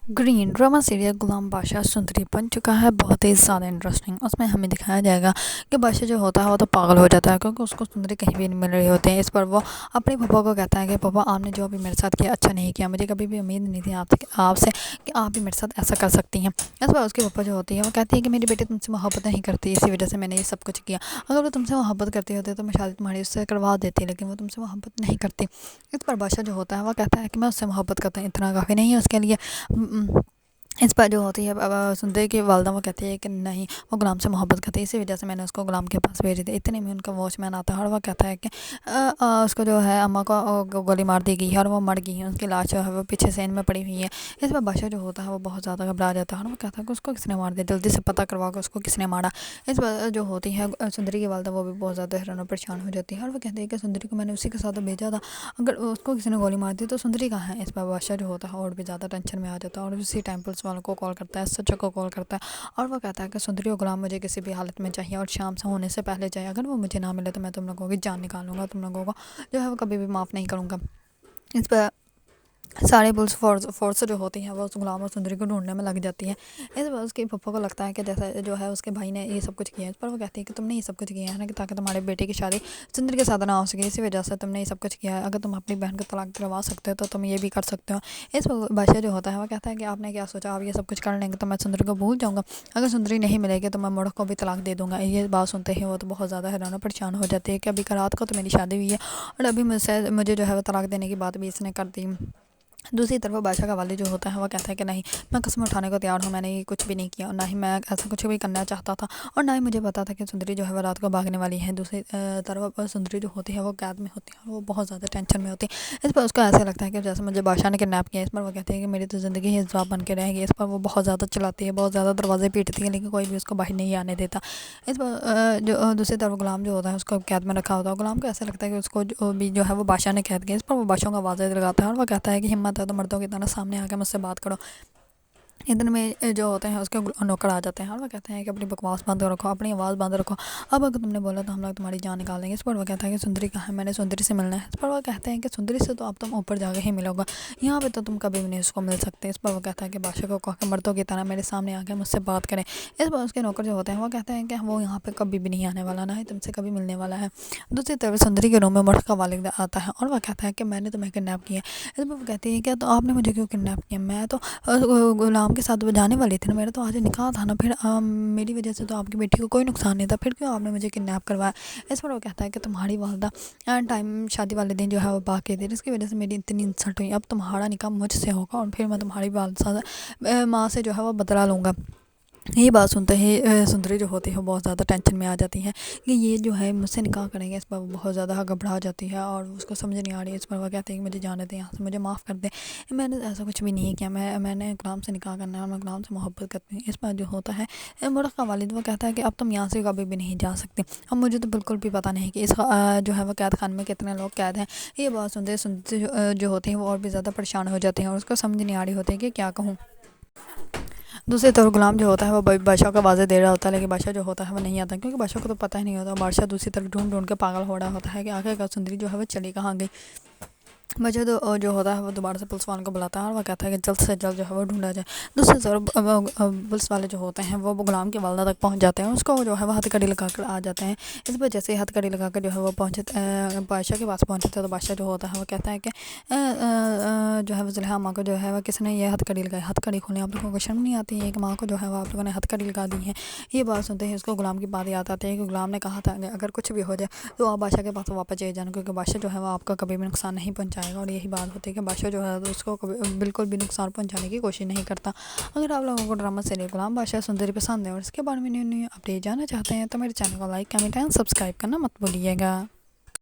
Green drama serial गुलाम बादशाह सुंदरी बन चुका है बहुत ही ज़्यादा इंटरेस्टिंग। उसमें हमें दिखाया जाएगा कि बादशाह जो होता है वो तो पागल हो जाता है क्योंकि उसको सुंदरी कहीं भी नहीं मिल रही होती है। इस पर वो अपने पापा को कहता है कि पापा आपने जो अभी मेरे साथ किया अच्छा नहीं किया, मुझे कभी भी उम्मीद नहीं थी आपसे कि आप भी मेरे साथ ऐसा कर सकती हैं। इस पर उसके पापा जो होती है वो कहती है कि मेरी बेटी तुमसे मोहब्बत नहीं करती, इसी वजह से मैंने ये सब कुछ किया। अगर वो तुमसे मोहब्बत करती होती तो मैं शादी तुम्हारी उससे करवा देती, लेकिन वो तुमसे मोहब्बत नहीं करती। इस पर बादशाह जो होता है वो कहता है कि मैं उससे मोहब्बत करता हूँ, इतना काफ़ी नहीं है उसके लिए। इस पर जो होती है सुंदरी की वालदा वो कहती है कि नहीं, वो गुलाम से मोहब्बत करती है, इसी वजह से मैंने उसको गुलाम के पास भेज दिया। इतने में उनका वॉचमैन आता है और वो कहता है कि उसको जो है अम्मा को गोली मार दी गई है और वो मर गई है, उसकी लाश जो है वो पीछे सेन में पड़ी हुई है। इस पर बादशाह जो होता है वो बहुत ज़्यादा घबरा जाता है और वो कहता है कि उसको किसने मार दिया, जल्दी से पता करवा के उसको किसने मारा। इस पर जो होती है सुंदरी की वालदा वो भी बहुत ज़्यादा हैरान और परेशान हो जाती है और वो कहती है कि सुंदरी को मैंने उसी के साथ तो भेजा था, अगर उसको किसी ने गोली मार दी तो सुंदरी कहाँ है। इस पर बादशाह जो होता है और भी ज़्यादा टेंशन में आ जाता है और उसी टाइम पुलिस वालों को कॉल करता है, सच्चा को कॉल करता है और वो कहता है कि सुंदरी और गुलाम मुझे किसी भी हालत में चाहिए और शाम से होने से पहले चाहिए। अगर वो मुझे ना मिले तो मैं तुम लोगों की जान निकालूंगा, तुम लोगों को जो है वो कभी भी माफ़ नहीं करूँगा। इस पर सारे पुलिस फोर्स जो होती हैं वो उस गुलाम और सुंदरी को ढूंढने में लग जाती है। इस पर उसके पप्पा को लगता है कि जैसे जो है उसके भाई ने ये सब कुछ किया है। इस पर वो कहती है कि तुमने ये सब कुछ किया है ना कि ताकि तुम्हारे बेटे की शादी सुंदरी के साथ ना हो सके, इसी वजह से तुमने ये सब कुछ किया है। अगर तुम अपनी बहन को तलाक दिलवा सकते हो तो तुम ये भी कर सकते हो। इस पर बादशाह जो होता है वो कहता है कि आपने क्या सोचा, आप ये सब कुछ कर लेंगे तो मैं सुंदरी को भूल जाऊँगा, अगर सुंदरी नहीं मिलेगी तो मैं मुड़ को भी तलाक दे दूँगा। ये बात सुनते ही वो तो बहुत ज़्यादा हैरान और परेशान हो जाती है कि अभी रात को तो मेरी शादी हुई है और अभी मुझे जो है वो तलाक देने की बात भी इसने कर दी। दूसरी तरफ बादशाह का वालिद जो होता है वो कहता है कि नहीं, मैं कसम उठाने को तैयार हूँ, मैंने ये कुछ भी नहीं किया और ना ही मैं ऐसा कुछ भी करना चाहता था और ना ही मुझे पता था कि सुंदरी जो है वो रात को भागने वाली है। दूसरी तरफ सुंदरी जो होती है वो कैद में होती है और वो बहुत ज़्यादा टेंशन में होती है। इस पर उसको ऐसा लगता है कि जैसे मुझे बादशाह ने किडनैप किया। इस पर वो कहती है कि मेरी तो ज़िंदगी ही जवाब बन के रहेगी। इस पर वो बहुत ज़्यादा चिल्लाती है, बहुत ज़्यादा दरवाजे पीटती है, लेकिन कोई भी उसको बाहर नहीं आने देता। इस पर जो दूसरी तरफ गुलाम जो होता है उसको कैद में रखा होता है। गुलाम को ऐसा लगता है कि उसको जो है वो बादशाह ने कैद किया। इस पर वो बादशाह का आवाज़ लगाता है और वो कहता है कि हिम्मत है तो मर्दों की तरह सामने आके मुझसे बात करो। इतने में जो होते हैं उसके नौकर आ जाते हैं और वो कहते हैं कि अपनी बकवास बंद रखो, अपनी आवाज़ बंद रखो, अब अगर तुमने बोला तो हम लोग तुम्हारी जान निकाल देंगे। इस पर वो कहता है कि सुंदरी कहाँ है, मैंने सुंदरी से मिलना है। इस पर वो कहते हैं कि सुंदरी से तो अब तुम ऊपर जाके ही मिलोगा, यहाँ पे तो तुम कभी भी नहीं उसको मिल सकते। इस पर वो कहता है कि बादशाह को कह के मर्दों की तरह मेरे सामने आके मुझसे बात करें। इस पर उसके नौकर जो होते हैं वो कहते हैं कि वो यहाँ पे कभी भी नहीं आने वाला, ना ही तुमसे कभी मिलने वाला है। दूसरी तरफ सुंदरी के रूम में मुर्ख का वालिद आता है और वह कहता है कि मैंने तुम्हें किडनैप किया। इस पर वो कहती है कि तो आपने मुझे क्यों किडनैप किया, मैं तो गुलाम के साथ जाने वाली थी ना, मेरा तो आज निकाह था ना, फिर मेरी वजह से तो आपकी बेटी को कोई नुकसान नहीं था, फिर क्यों आपने मुझे किडनैप करवाया। इस पर वो कहता है कि तुम्हारी वालदा टाइम शादी वाले दिन जो है वो बाकी थी, इसकी वजह से मेरी इतनी इंसल्ट हुई, अब तुम्हारा निकाह मुझसे होगा और फिर मैं तुम्हारी वालदा माँ से जो है वो बदला लूँगा। ये बात सुनते ही सुंदरी जो होती है वो बहुत ज़्यादा टेंशन में आ जाती है कि ये जो है मुझसे निकाह करेंगे। इस पर वो बहुत ज़्यादा घबरा जाती है और उसको समझ नहीं आ रही है। इस पर वो कहते हैं कि मुझे जाने दें यहाँ से, मुझे माफ़ कर दें, मैंने ऐसा कुछ भी नहीं किया, मैंने गुलाम से निकाह करना है और मैं गुलाम से मोहब्बत करती हूँ। इस पर जो होता है मुर्ख का वालिद वो कहता है कि अब तुम यहाँ से कभी भी नहीं जा सकते। अब मुझे तो बिल्कुल भी पता नहीं कि इस जो है वो कैद खान में कितने लोग कैद हैं। ये बात सुनते सुनते जो होती हैं वो और भी ज़्यादा परेशान हो जाते हैं और उसको समझ नहीं आ रही होती है कि क्या कहूँ। दूसरी तरफ गुलाम जो होता है वो बादशाह को आवाज़ें दे रहा होता है, लेकिन बादशाह जो होता है वो नहीं आता क्योंकि बादशाह को तो पता ही नहीं होता। बादशाह दूसरी तरफ ढूंढ ढूंढ के पागल हो रहा होता है कि आखिरकार सुंदरी जो है वो चली कहाँ गई। वजह तो जो होता है वो दोबारा से पुलिस वालों को बुलाता है और वो कहता है कि जल्द से जल्द जो है वो ढूंढा जाए। दूसरी तरफ पुलिस वाले जो होते हैं वो गुलाम की वालदा तक पहुंच जाते हैं, उसको जो है वो हथकड़ी लगा कर आ जाते हैं। इस वजह से हथकड़ी लगा कर जो है वो पहुँचे बादशाह के पास पहुँचते हैं तो बादशाह जो होता है वो कहता है कि जो है वो जुलेहा माँ को जो है वो किसने ये हथकड़ी लगाई, हथकड़ी खोलें, आप लोगों को शर्म नहीं आती है कि माँ को जो है वो आप लोगों ने हथकड़ी लगा दी है। ये बात सुनते ही उसको गुलाम की बात याद आती है कि गुलाम ने कहा था कि अगर कुछ भी हो जाए तो आप बादशाह के पास वापस चले जाना, क्योंकि बादशाह जो है वो आपका कभी भी नुकसान नहीं पहुंचाएगा। और यही बात होती है कि बादशाह जो है तो उसको कभी बिल्कुल भी नुकसान पहुंचाने की कोशिश नहीं करता। अगर आप लोगों को ड्रामा सीरियल गुलाम बादशाह सुंदरी पसंद है और इसके बारे में न्यू न्यू अपडेट जानना चाहते हैं तो मेरे चैनल को लाइक कमेंट एंड सब्सक्राइब करना मत भूलिएगा।